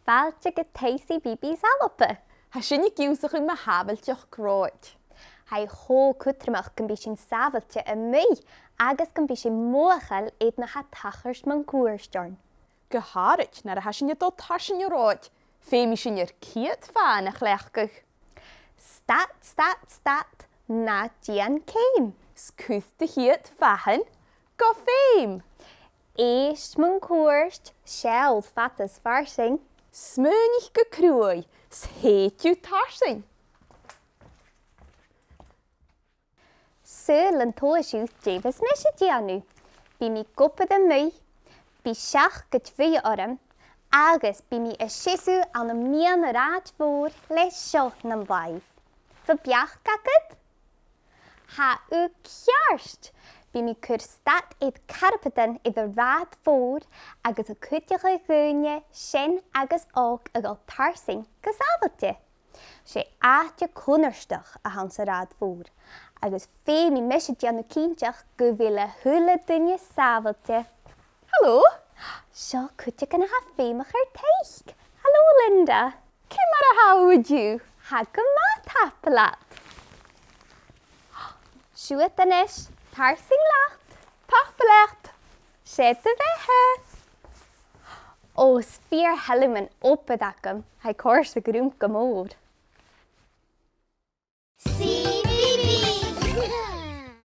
Sàbhailteachd Taigh CBeebies ALBA. Ha sin I giwsach yn Sàbhailteachd groed. Hai ho cwtramach gan bys yn Sàbhailte y mwy, agus gan bys yn moachel ed na ha tachars mewn cuir storn. Geharit na ha sin dod tarsin I roed. Feum I sin chiad fan a chleachgach. Stad, na dèan ceum. Scuith de chiad fathan, go feum. Eist mewn cuir, siad fatas farsing. Smönig go crwy, shetju tarsin. Sòisealtan toisiú Davis meisi dèanú. Bí mi gopad y mwy, bí seach go tví orm, agus bí mi ysisú an y mian y rad fôr le siot na'n blaif. Fy biach gagad? Ha u ciarst, bí mi cwr stad eid carpadan idd y rad fôr agus y cwdiach y gwynne sin agus og ag al tarsing go Sàbhailte. Sé aatje cwnnarstach a hans y rad fôr, agus feum I meisi dèanú cínteach go bhfuil thula duine Sàbhailte. Hallo? Seo cwdiach yn ha feumach Taigh. Hallo Linda. Cymar a hawyd yw? Ha gymat hapelat. Siwyd ynis, tarsing laat. Pachbelecht. Shed y fehe. O, sfyr helym yn opad acym, hai cors y grwm gymod.